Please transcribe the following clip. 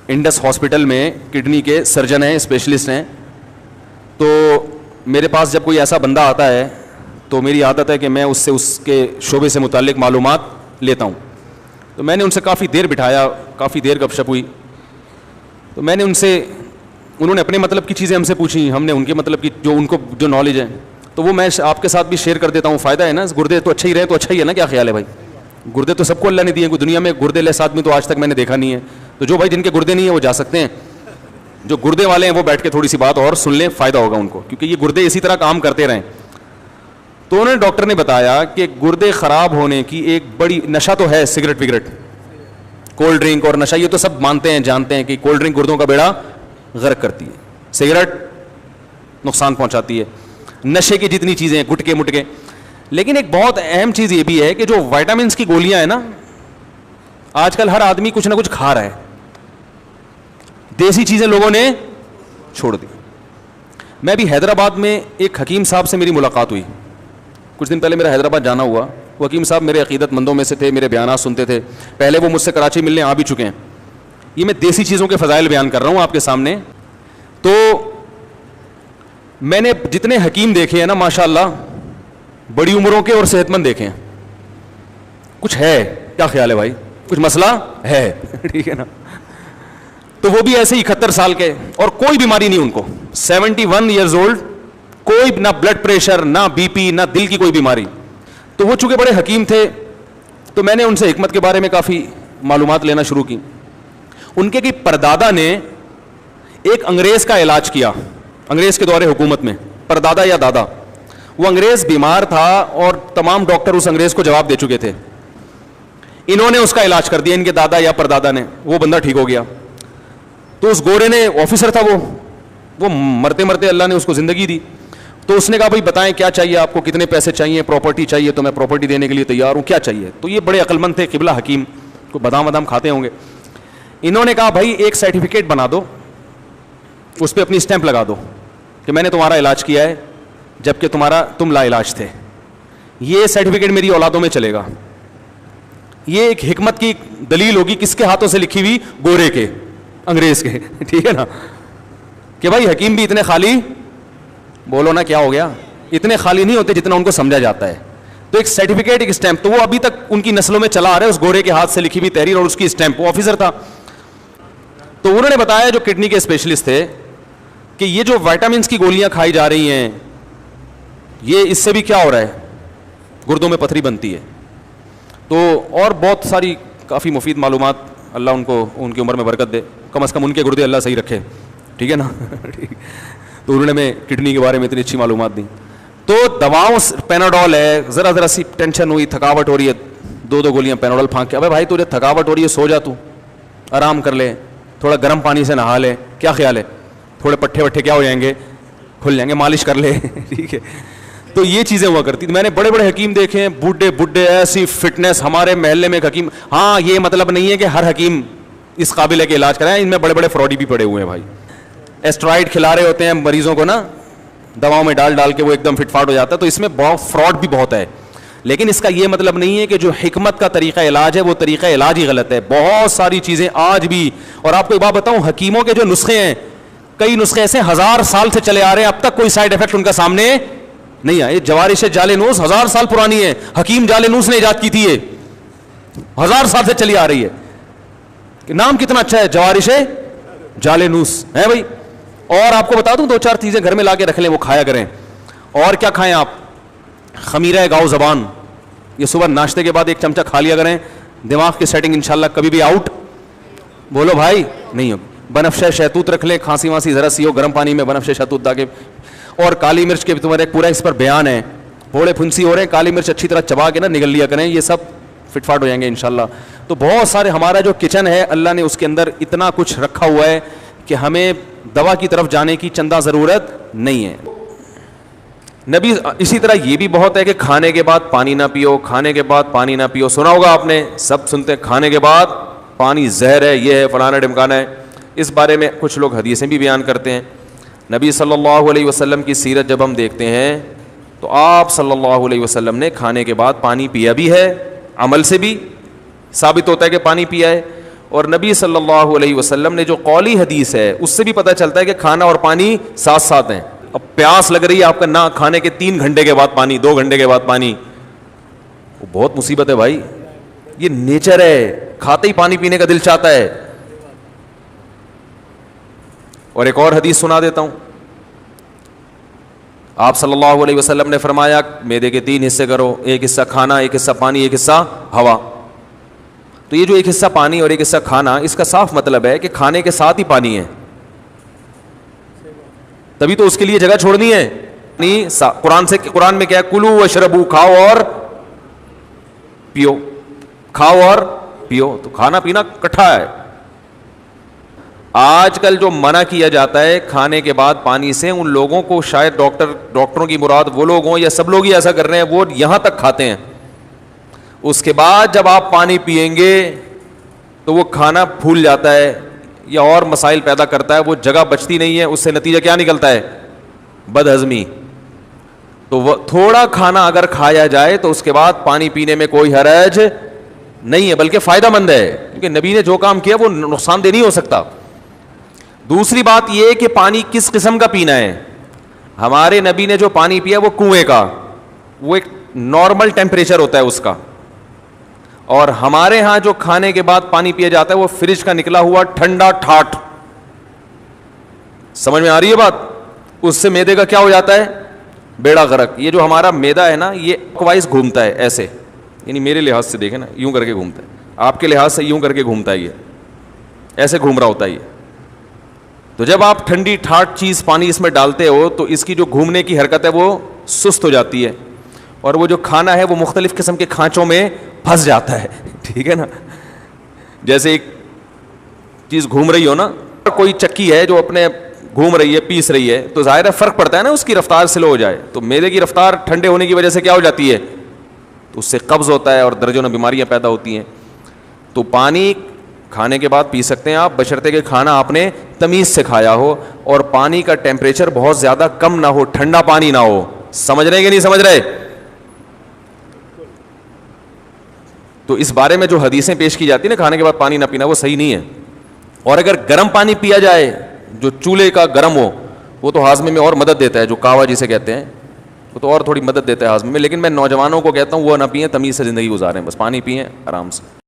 Indus hospital میں kidney کے surgeon ہیں, اسپیشلسٹ ہیں. تو میرے پاس جب کوئی ایسا بندہ آتا ہے تو میری عادت ہے کہ میں اس سے اس کے شعبے سے متعلق معلومات لیتا ہوں. تو میں نے ان سے کافی دیر بٹھایا, کافی دیر گپ شپ ہوئی. تو میں نے ان سے, انہوں نے اپنے مطلب کی چیزیں ہم سے پوچھی, ہم نے ان کے مطلب کی جو ان کو جو نالج ہے تو وہ میں آپ کے ساتھ بھی شیئر کر دیتا ہوں. فائدہ ہے نا, گردے تو اچھا ہی رہے تو اچھا ہی ہے نا, کیا خیال ہے بھائی؟ گردے تو سب کو اللہ نے دیے, کوئی دنیا میں گردے لیس آدمی تو آج تک میں نے دیکھا نہیں ہے. تو جو بھائی جن کے گردے نہیں ہیں وہ جا سکتے ہیں, جو گردے والے ہیں وہ بیٹھ کے تھوڑی سی بات اور سن لیں, فائدہ ہوگا ان کو, کیونکہ یہ گردے اسی طرح کام کرتے رہیں. تو انہوں نے, ڈاکٹر نے بتایا کہ گردے خراب ہونے کی ایک بڑی, نشہ تو ہے سگریٹ وگریٹ, کولڈ ڈرنک اور نشہ, یہ تو سب مانتے ہیں جانتے ہیں کہ کولڈ ڈرنک گردوں کا بیڑا غرق کرتی ہے, سگریٹ نقصان پہنچاتی ہے, نشے کی جتنی چیزیں ہیں, گٹکے مٹکے. لیکن ایک بہت اہم چیز یہ بھی ہے کہ جو وائٹامنس کی گولیاں ہیں نا, آج کل ہر آدمی کچھ نہ کچھ کھا رہا ہے, دیسی چیزیں لوگوں نے چھوڑ دی. میں بھی حیدرآباد میں ایک حکیم صاحب سے میری ملاقات ہوئی کچھ دن پہلے, میرا حیدرآباد جانا ہوا. وہ حکیم صاحب میرے عقیدت مندوں میں سے تھے, میرے بیانات سنتے تھے. پہلے وہ مجھ سے کراچی ملنے آ بھی چکے ہیں. یہ میں دیسی چیزوں کے فضائل بیان کر رہا ہوں آپ کے سامنے. تو میں نے جتنے حکیم دیکھے ہیں نا ماشاءاللہ, بڑی عمروں کے اور صحت مند دیکھے ہیں. کچھ ہے, کیا خیال ہے بھائی؟ کچھ مسئلہ ہے, ٹھیک ہے نا. تو وہ بھی ایسے 71 سال کے, اور کوئی بیماری نہیں ان کو, 71 ایئرز اولڈ, کوئی نہ بلڈ پریشر, نہ بی پی, نہ دل کی کوئی بیماری. تو وہ چونکہ بڑے حکیم تھے تو میں نے ان سے حکمت کے بارے میں کافی معلومات لینا شروع کی. ان کے پردادا نے ایک انگریز کا علاج کیا, انگریز کے دور حکومت میں, پردادا یا دادا. وہ انگریز بیمار تھا اور تمام ڈاکٹر اس انگریز کو جواب دے چکے تھے. انہوں نے اس کا علاج کر دیا, ان کے دادا یا پردادا نے, وہ بندہ ٹھیک ہو گیا. تو اس گورے نے, آفیسر تھا وہ مرتے مرتے اللہ نے اس کو زندگی دی. تو اس نے کہا بھائی بتائیں کیا چاہیے آپ کو, کتنے پیسے چاہیے, پراپرٹی چاہیے تو میں پراپرٹی دینے کے لیے تیار ہوں, کیا چاہیے. تو یہ بڑے عقل مند تھے, قبلہ حکیم, کو بادام وادام کھاتے ہوں گے. انہوں نے کہا بھائی ایک سرٹیفکیٹ بنا دو, اس پہ اپنی اسٹیمپ لگا دو کہ میں نے تمہارا علاج کیا ہے جبکہ تم لا علاج تھے. یہ سرٹیفکیٹ میری اولادوں میں چلے گا. یہ ایک حکمت کی دلیل ہوگی, کس کے ہاتھوں سے لکھی ہوئی؟ گورے کے, انگریز کے, ٹھیک ہے نا. کہ بھائی حکیم بھی اتنے خالی, بولو نا کیا ہو گیا, اتنے خالی نہیں ہوتے جتنا ان کو سمجھا جاتا ہے. تو ایک سرٹیفکیٹ, ایک اسٹیمپ, تو وہ ابھی تک ان کی نسلوں میں چلا آ رہا ہے, اس گورے کے ہاتھ سے لکھی ہوئی تحریر اور اس کی اسٹیمپ. وہ آفیسر تھا. تو انہوں نے بتایا, جو کڈنی کے اسپیشلسٹ تھے, کہ یہ جو وائٹامنس کی گولیاں کھائی جا رہی ہیں, یہ اس سے بھی کیا ہو رہا ہے, گردوں میں پتھری بنتی ہے. تو اور بہت ساری کافی مفید معلومات, اللہ ان کو ان کی عمر میں برکت دے, کم از کم ان کے گردے اللہ صحیح رکھے, ٹھیک ہے نا. تو انہوں نے میں کڈنی کے بارے میں اتنی اچھی معلومات دی. تو دواؤں, پیناڈول ہے, ذرا سی ٹینشن ہوئی, تھکاوٹ ہو رہی ہے, 2 گولیاں پیناڈول پھانک کے, ابے بھائی تجھے تھکاوٹ ہو رہی ہے, سو جا, تو آرام کر لے, تھوڑا گرم پانی سے نہا لے, کیا خیال ہے, تھوڑے پٹھے وٹھے کیا ہو جائیں گے, کھل جائیں گے, مالش کر لے, ٹھیک ہے. تو یہ چیزیں ہوا کرتی. میں نے بڑے بڑے حکیم دیکھے ہیں, بوڑھے ایسی فٹنس. ہمارے محلے میں ایک حکیم, ہاں یہ مطلب نہیں ہے کہ ہر حکیم اس قابل ہے کہ علاج کرائیں, ان میں بڑے بڑے فراڈی بھی پڑے ہوئے ہیں بھائی. اسٹرائڈ کھلا رہے ہوتے ہیں مریضوں کو نا, دواؤں میں ڈال کے وہ ایک دم فٹ فاٹ ہو جاتا ہے. تو اس میں بہت فراڈ بھی بہت ہے. لیکن اس کا یہ مطلب نہیں ہے کہ جو حکمت کا طریقہ علاج ہے وہ طریقہ علاج ہی غلط ہے. بہت ساری چیزیں آج بھی, اور آپ کو ایک بات بتاؤں, حکیموں کے جو نسخے ہیں, کئی نسخے ایسے 1000 سال سے چلے آ رہے ہیں, اب تک کوئی سائڈ افیکٹ ان کا سامنے نہیں آئے. جوارش جالینوس 1000 سال پرانی ہے, حکیم جالینوس نے ایجاد کی تھی, یہ 1000 سال سے چلی آ رہی ہے. نام کتنا اچھا ہے, جوارش جالینوس ہے بھائی. اور آپ کو بتا دوں 2-4 چیزیں گھر میں لا کے رکھ لیں, وہ کھایا کریں. اور کیا کھائیں آپ, خمیرہ گاؤ زبان, یہ صبح ناشتے کے بعد 1 چمچہ کھا لیا کریں, دماغ کی سیٹنگ انشاءاللہ کبھی بھی آؤٹ, بولو بھائی, نہیں ہوگی. بنفشہ شہتوت رکھ لیں, کھانسی وانسی ذرا سی ہو, گرم پانی میں بنفشہ شہتوت ڈال کے. اور کالی مرچ کے بھی تمہارے پورا اس پر بیان ہے, پھوڑے پھنسی ہو رہے ہیں, کالی مرچ اچھی طرح چبا کے نا نگل لیا کریں, یہ سب فٹ فاٹ ہو جائیں گے انشاءاللہ. تو بہت سارے, ہمارا جو کچن ہے اللہ نے اس کے اندر اتنا کچھ رکھا ہوا ہے کہ ہمیں دوا کی طرف جانے کی چندہ ضرورت نہیں ہے. نبی اسی طرح یہ بھی بہت ہے کہ کھانے کے بعد پانی نہ پیو, کھانے کے بعد پانی نہ پیو. سنا ہوگا آپ نے, سب سنتے ہیں کھانے کے بعد پانی زہر ہے, یہ ہے فلانا ڈمکانا ہے. اس بارے میں کچھ لوگ حدیثیں بھی بیان کرتے ہیں. نبی صلی اللہ علیہ وسلم کی سیرت جب ہم دیکھتے ہیں تو آپ صلی اللہ علیہ وسلم نے کھانے کے بعد پانی پیا بھی ہے, عمل سے بھی ثابت ہوتا ہے کہ پانی پیا ہے. اور نبی صلی اللہ علیہ وسلم نے جو قولی حدیث ہے اس سے بھی پتہ چلتا ہے کہ کھانا اور پانی ساتھ ساتھ ہیں. اب پیاس لگ رہی ہے آپ کا, نہ کھانے کے 3 گھنٹے کے بعد پانی, 2 گھنٹے کے بعد پانی, وہ بہت مصیبت ہے بھائی. یہ نیچر ہے, کھاتے ہی پانی پینے کا دل چاہتا ہے. اور ایک اور حدیث سنا دیتا ہوں. آپ صلی اللہ علیہ وسلم نے فرمایا معدے کے 3 حصے کرو, ایک حصہ کھانا, ایک حصہ پانی, ایک حصہ ہوا. تو یہ جو ایک حصہ پانی اور ایک حصہ کھانا, اس کا صاف مطلب ہے کہ کھانے کے ساتھ ہی پانی ہے, تبھی تو اس کے لیے جگہ چھوڑنی ہے. قرآن میں کیا ہے, کلو واشربو, کھاؤ اور پیو, کھاؤ اور پیو. تو کھانا پینا کٹھا ہے. آج کل جو منع کیا جاتا ہے کھانے کے بعد پانی سے, ان لوگوں کو شاید ڈاکٹروں کی مراد وہ لوگ ہوں یا سب لوگ ہی ایسا کر رہے ہیں, وہ یہاں تک کھاتے ہیں, اس کے بعد جب آپ پانی پئیں گے تو وہ کھانا پھول جاتا ہے یا اور مسائل پیدا کرتا ہے, وہ جگہ بچتی نہیں ہے. اس سے نتیجہ کیا نکلتا ہے, بد ہضمی. تو وہ تھوڑا کھانا اگر کھایا جائے تو اس کے بعد پانی پینے میں کوئی حرج نہیں ہے, بلکہ فائدہ مند ہے, کیونکہ نبی نے جو کام کیا وہ نقصان دہ نہیں ہو سکتا. دوسری بات یہ کہ پانی کس قسم کا پینا ہے. ہمارے نبی نے جو پانی پیا وہ کنویں کا, وہ ایک نارمل ٹیمپریچر ہوتا ہے اس کا, اور ہمارے ہاں جو کھانے کے بعد پانی پیا جاتا ہے وہ فریج کا نکلا ہوا ٹھنڈا ٹھاٹ. سمجھ میں آ رہی ہے بات؟ اس سے معدے کا کیا ہو جاتا ہے, بیڑا غرق. یہ جو ہمارا معدہ ہے نا, یہ وائز گھومتا ہے ایسے, یعنی میرے لحاظ سے دیکھیں نا, یوں کر کے گھومتا ہے, آپ کے لحاظ سے یوں کر کے گھومتا ہے, یہ ایسے گھوم رہا ہوتا ہے یہ. تو جب آپ ٹھنڈی ٹھاٹ چیز پانی اس میں ڈالتے ہو تو اس کی جو گھومنے کی حرکت ہے وہ سست ہو جاتی ہے, اور وہ جو کھانا ہے وہ مختلف قسم کے کھانچوں میں پھنس جاتا ہے. ٹھیک ہے نا, جیسے ایک چیز گھوم رہی ہو نا, کوئی چکی ہے جو اپنے گھوم رہی ہے, پیس رہی ہے, تو ظاہر ہے فرق پڑتا ہے نا, اس کی رفتار سلو ہو جائے تو میدے کی رفتار ٹھنڈے ہونے کی وجہ سے کیا ہو جاتی ہے, تو اس سے قبض ہوتا ہے اور درجنوں بیماریاں پیدا ہوتی ہیں. تو پانی کھانے کے بعد پی سکتے ہیں آپ, بشرطے کہ کھانا آپ نے تمیز سے کھایا ہو اور پانی کا ٹیمپریچر بہت زیادہ کم نہ ہو, ٹھنڈا پانی نہ ہو. سمجھ رہے کہ نہیں سمجھ رہے؟ تو اس بارے میں جو حدیثیں پیش کی جاتی ہیں نا کھانے کے بعد پانی نہ پینا, وہ صحیح نہیں ہے. اور اگر گرم پانی پیا جائے جو چولہے کا گرم ہو, وہ تو ہاضمے میں اور مدد دیتا ہے, جو کہوا جسے کہتے ہیں, وہ تو اور تھوڑی مدد دیتا ہے ہاضمے میں. لیکن میں نوجوانوں کو کہتا ہوں وہ نہ پئیں, تمیز سے زندگی گزاریں, بس پانی پئیں آرام سے.